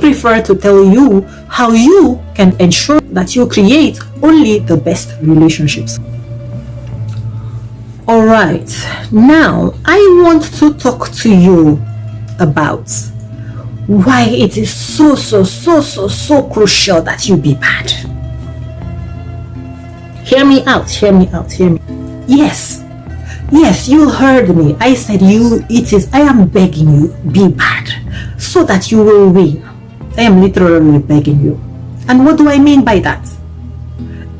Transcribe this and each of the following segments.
prefer to tell you how you can ensure that you create only the best relationships. Alright, now I want to talk to you about why it is so crucial that you be bad. Hear me out. Yes, you heard me. I said I am begging you, be bad, so that you will win. I am literally begging you. And what do I mean by that?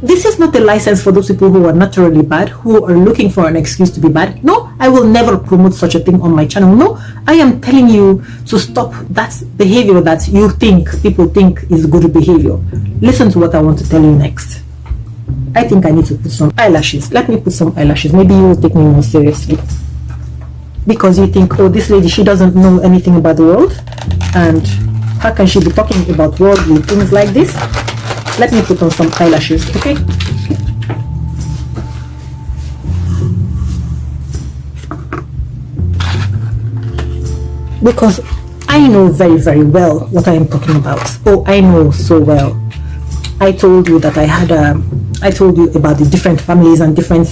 This is not a license for those people who are naturally bad, who are looking for an excuse to be bad. No, I will never promote such a thing on my channel. No, I am telling you to stop that behavior that you think people think is good behavior. Listen to what I want to tell you next. I think I need to put some eyelashes. Let me put some eyelashes. Maybe you will take me more seriously. Because you think, oh, this lady, she doesn't know anything about the world. And how can she be talking about worldly things like this? Let me put on some eyelashes, okay? Because I know very well what I am talking about. Oh, I know so well. I told you that I told you about the different families and different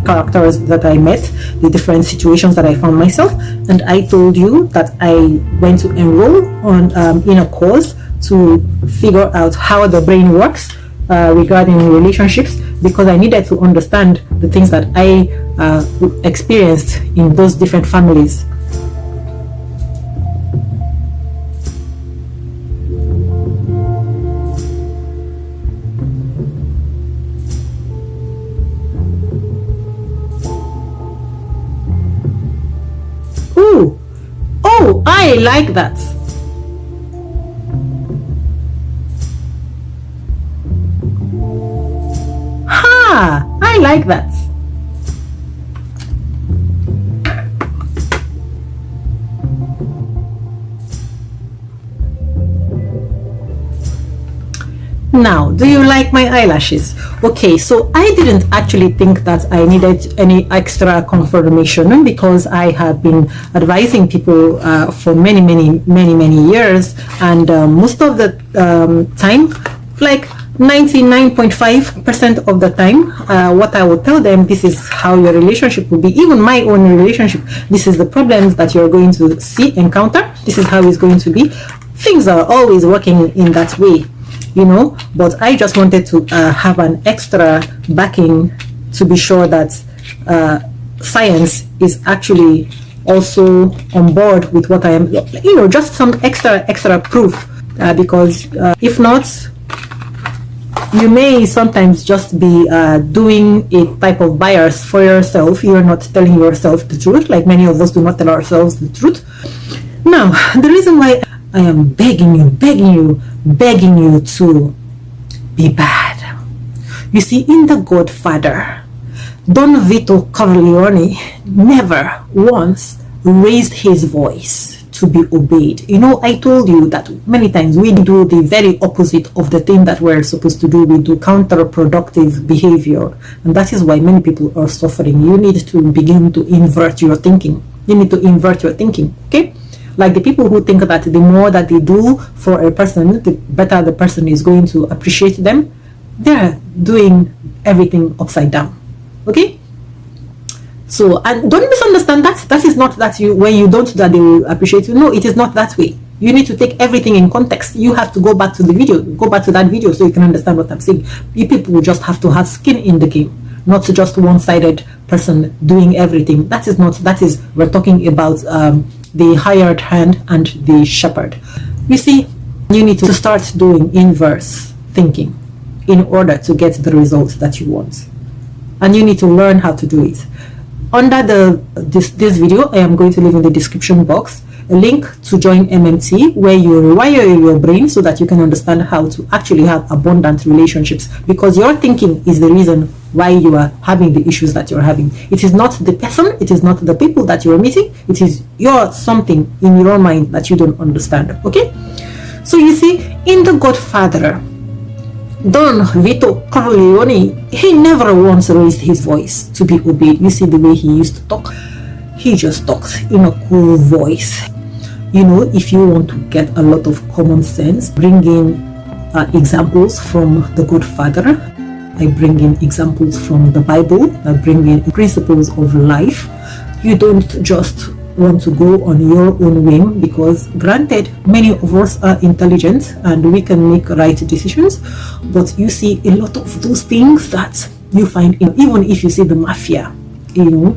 characters that I met, the different situations that I found myself, and I told you that I went to enroll on in a course to figure out how the brain works regarding relationships, because I needed to understand the things that I experienced in those different families. Oh, I like that. I like that. Now, do you like my eyelashes? Okay, so I didn't actually think that I needed any extra confirmation, because I have been advising people for many years, and most of the time, like 99.5% of the time, what I will tell them, this is how your relationship will be. Even my own relationship, this is the problems that you're going to encounter, this is how it's going to be. Things are always working in that way, you know, but I just wanted to have an extra backing to be sure that science is actually also on board with what I am, you know, just some extra proof, because if not, you may sometimes just be doing a type of bias for yourself. You're not telling yourself the truth, like many of us do not tell ourselves the truth. Now, the reason why I am begging you to be bad. You see, in The Godfather, Don Vito Corleone never once raised his voice to be obeyed. You know, I told you that many times we do the very opposite of the thing that we're supposed to do. We do counterproductive behavior, and that is why many people are suffering. You need to begin to invert your thinking. You need to invert your thinking, okay? Like the people who think that the more that they do for a person, the better the person is going to appreciate them, they're doing everything upside down, okay? So, and don't misunderstand that is not that you, when you don't do that, they will appreciate you. No, it is not that way. You need to take everything in context. You have to go back to the video, go back to that video so you can understand what I'm saying. You people will just have to have skin in the game, not just one-sided person doing everything. That is, we're talking about the hired hand and the shepherd. You see, you need to start doing inverse thinking in order to get the results that you want. And you need to learn how to do it. Under this video, I am going to leave in the description box a link to join MMT, where you rewire your brain so that you can understand how to actually have abundant relationships, because your thinking is the reason why you are having the issues that you're having. It is not the person, it is not the people that you're meeting, it is something in your mind that you don't understand, okay? So you see, in The Godfather, Don Vito Corleone, he never once raised his voice to be obeyed. You see the way he used to talk? He just talked in a cool voice. You know, if you want to get a lot of common sense, bring in examples from the Godfather. I bring in examples from the Bible. I bring in principles of life. You don't just want to go on your own whim, because granted, many of us are intelligent and we can make right decisions, but you see a lot of those things that you find even if you see the Mafia, you know,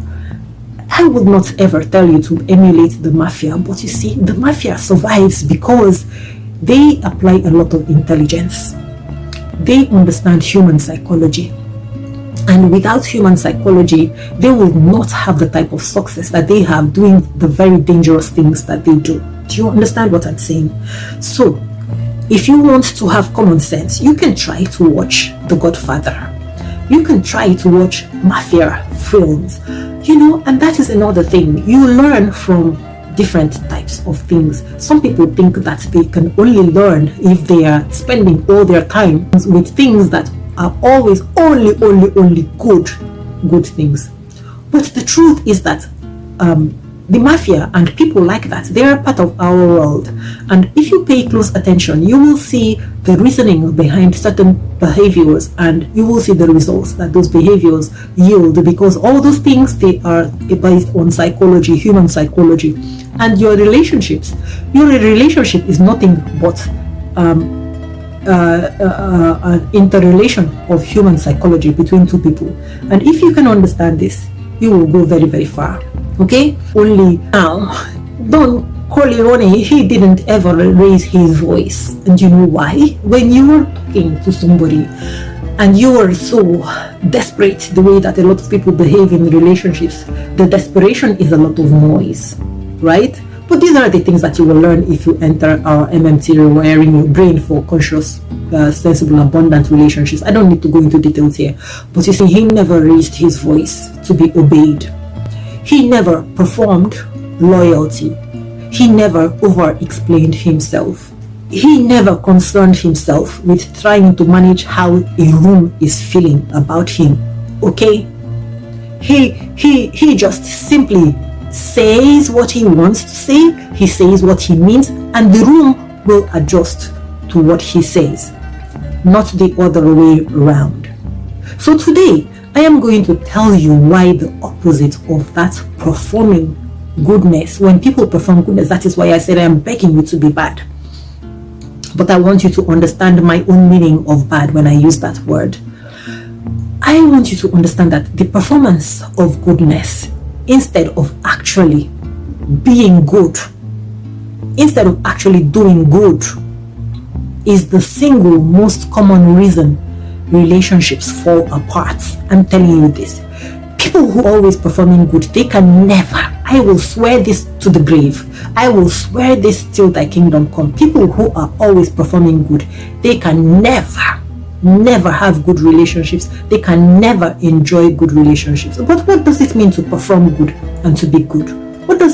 I would not ever tell you to emulate the Mafia, but you see, the Mafia survives because they apply a lot of intelligence. They understand human psychology. And without human psychology, they will not have the type of success that they have doing the very dangerous things that they do. Do you understand what I'm saying? So, if you want to have common sense, you can try to watch The Godfather. You can try to watch Mafia films, you know, and that is another thing. You learn from different types of things. Some people think that they can only learn if they are spending all their time with things that are always only good things. But the truth is that the Mafia and people like that, they are part of our world. And if you pay close attention, you will see the reasoning behind certain behaviors, and you will see the results that those behaviors yield, because all those things, they are based on psychology, human psychology. And your relationship is nothing but an interrelation of human psychology between two people. And if you can understand this, you will go very, very far. Okay? Only now, Don Corleone, he didn't ever raise his voice. And you know why? When you were talking to somebody and you were so desperate, the way that a lot of people behave in relationships, the desperation is a lot of noise, right? But these are the things that you will learn if you enter our MMT Rewiring Your Brain for Conscious, Sensible, Abundant Relationships. I don't need to go into details here. But you see, he never raised his voice to be obeyed. He never performed loyalty. He never over-explained himself. He never concerned himself with trying to manage how a room is feeling about him. Okay? He just simply says what he wants to say, he says what he means, and the room will adjust to what he says, not the other way around. So today, I am going to tell you why the opposite of that performing goodness. When people perform goodness, that is why I said I am begging you to be bad. But I want you to understand my own meaning of bad when I use that word. I want you to understand that the performance of goodness, instead of actually being good, instead of actually doing good, is the single most common reason relationships fall apart. I'm telling you this. People who are always performing good, they can never, I will swear this to the grave, I will swear this till thy kingdom come. People who are always performing good, they can never have good relationships. They can never enjoy good relationships. But what does it mean to perform good and to be good? What is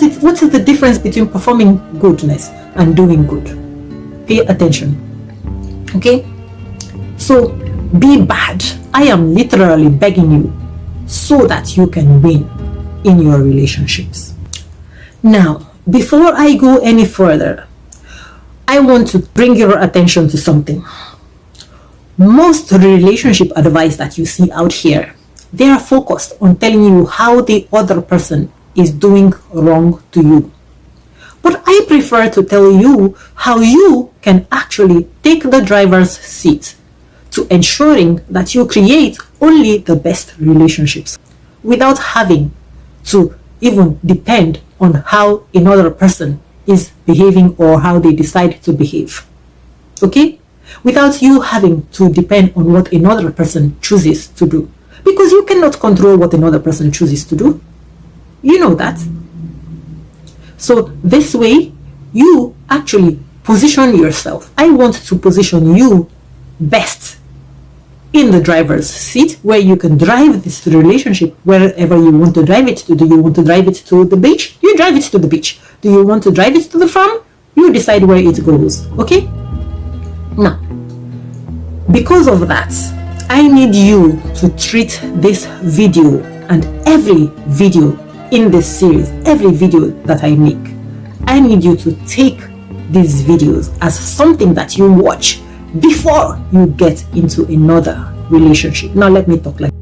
the difference between performing goodness and doing good? Pay attention. Okay? So be bad. I am literally begging you so that you can win in your relationships. Now, before I go any further, I want to bring your attention to something. Most relationship advice that you see out here, they are focused on telling you how the other person is doing wrong to you. But I prefer to tell you how you can actually take the driver's seat to ensuring that you create only the best relationships without having to even depend on how another person is behaving or how they decide to behave. Okay? Without you having to depend on what another person chooses to do. Because you cannot control what another person chooses to do. You know that. So this way, you actually position yourself. I want to position you best in the driver's seat, where you can drive this relationship wherever you want to drive it to. Do you want to drive it to the beach? You drive it to the beach. Do you want to drive it to the farm? You decide where it goes. Okay? Now, because of that, I need you to treat this video and every video in this series, every video that I make, I need you to take these videos as something that you watch before you get into another relationship. Now let me talk like